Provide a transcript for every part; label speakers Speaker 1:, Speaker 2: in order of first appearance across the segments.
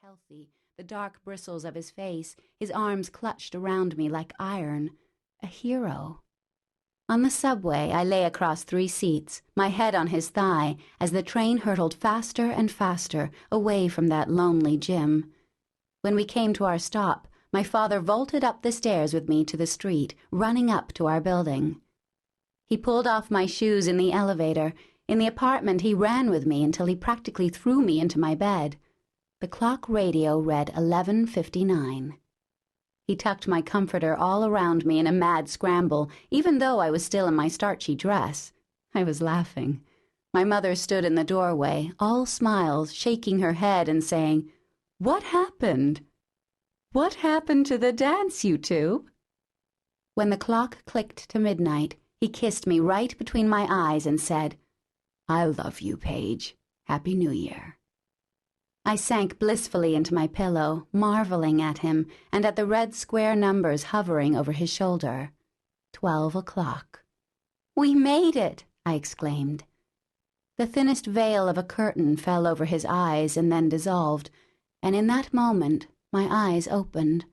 Speaker 1: healthy, the dark bristles of his face, his arms clutched around me like iron. A hero. On the subway, I lay across 3 seats, my head on his thigh, as the train hurtled faster and faster away from that lonely gym. When we came to our stop, my father vaulted up the stairs with me to the street, running up to our building. He pulled off my shoes in the elevator. In the apartment, he ran with me until he practically threw me into my bed. The clock radio read 11:59. He tucked my comforter all around me in a mad scramble, even though I was still in my starchy dress. I was laughing. My mother stood in the doorway, all smiles, shaking her head and saying, "What happened? What happened to the dance, you two?" When the clock clicked to midnight, he kissed me right between my eyes and said, "I love you, Paige. Happy New Year." I sank blissfully into my pillow, marveling at him and at the red square numbers hovering over his shoulder. 12 o'clock. "We made it!" I exclaimed. The thinnest veil of a curtain fell over his eyes and then dissolved, and in that moment my eyes opened.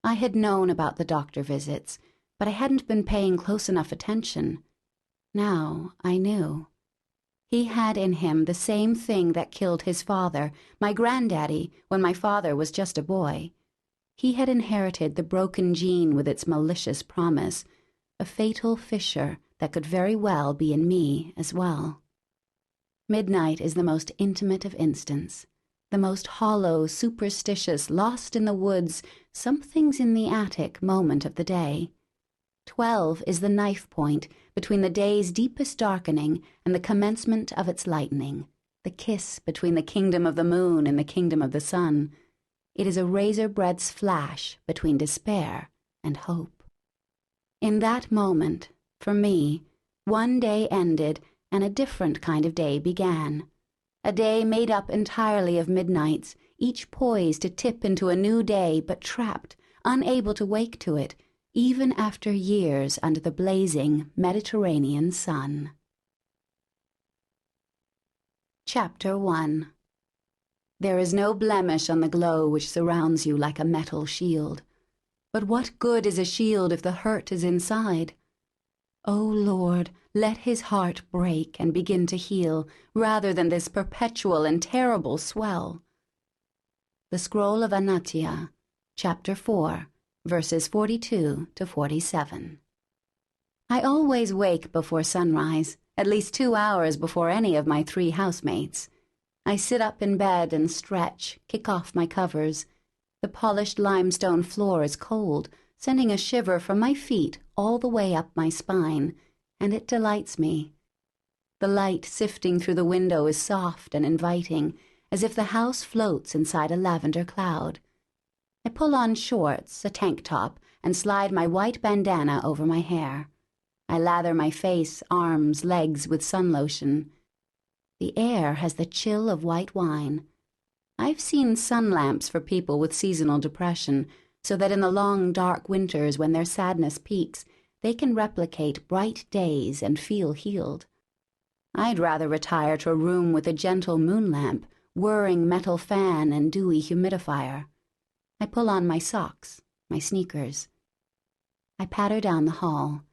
Speaker 1: I had known about the doctor visits, but I hadn't been paying close enough attention. Now I knew. He had in him the same thing that killed his father, my granddaddy, when my father was just a boy. He had inherited the broken gene with its malicious promise, a fatal fissure that could very well be in me as well. Midnight is the most intimate of instants, the most hollow, superstitious, lost in the woods, something's in the attic moment of the day. 12 is the knife point between the day's deepest darkening and the commencement of its lightening, the kiss between the kingdom of the moon and the kingdom of the sun. It is a razor-breadth's flash between despair and hope. In that moment, for me, one day ended and a different kind of day began. A day made up entirely of midnights, each poised to tip into a new day but trapped, unable to wake to it, even after years under the blazing Mediterranean sun. Chapter 1. There is no blemish on the glow which surrounds you like a metal shield. But what good is a shield if the hurt is inside? O Lord, let his heart break and begin to heal, rather than this perpetual and terrible swell. The Scroll of Anatot, Chapter 4, verses 42 to 47. I always wake before sunrise, at least 2 hours before any of my 3 housemates. I sit up in bed and stretch, kick off my covers. The polished limestone floor is cold, sending a shiver from my feet all the way up my spine, and it delights me. The light sifting through the window is soft and inviting, as if the house floats inside a lavender cloud. I pull on shorts, a tank top, and slide my white bandana over my hair. I lather my face, arms, legs with sun lotion. The air has the chill of white wine. I've seen sun lamps for people with seasonal depression, so that in the long, dark winters when their sadness peaks, they can replicate bright days and feel healed. I'd rather retire to a room with a gentle moon lamp, whirring metal fan and dewy humidifier. I pull on my socks, my sneakers. I patter down the hall.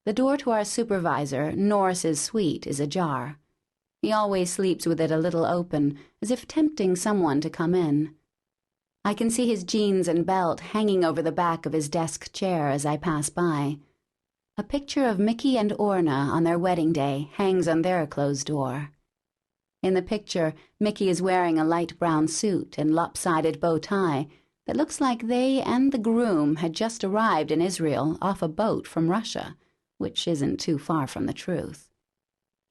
Speaker 1: The door to our supervisor, Norris's suite, is ajar. He always sleeps with it a little open, as if tempting someone to come in. I can see his jeans and belt hanging over the back of his desk chair as I pass by. A picture of Mickey and Orna on their wedding day hangs on their closed door. In the picture, Mickey is wearing a light brown suit and lopsided bow tie that looks like they and the groom had just arrived in Israel off a boat from Russia, which isn't too far from the truth.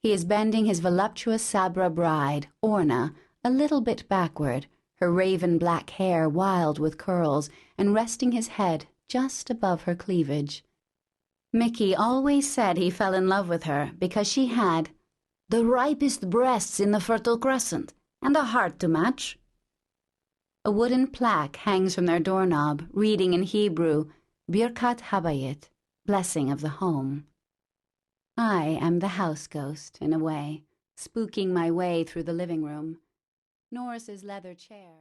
Speaker 1: He is bending his voluptuous Sabra bride, Orna, a little bit backward, her raven black hair wild with curls, and resting his head just above her cleavage. Mickey always said he fell in love with her because she had the ripest breasts in the Fertile Crescent and a heart to match. A wooden plaque hangs from their doorknob, reading in Hebrew, Birkat Habayit, blessing of the home. I am the house ghost, in a way, spooking my way through the living room. Norris's leather chair.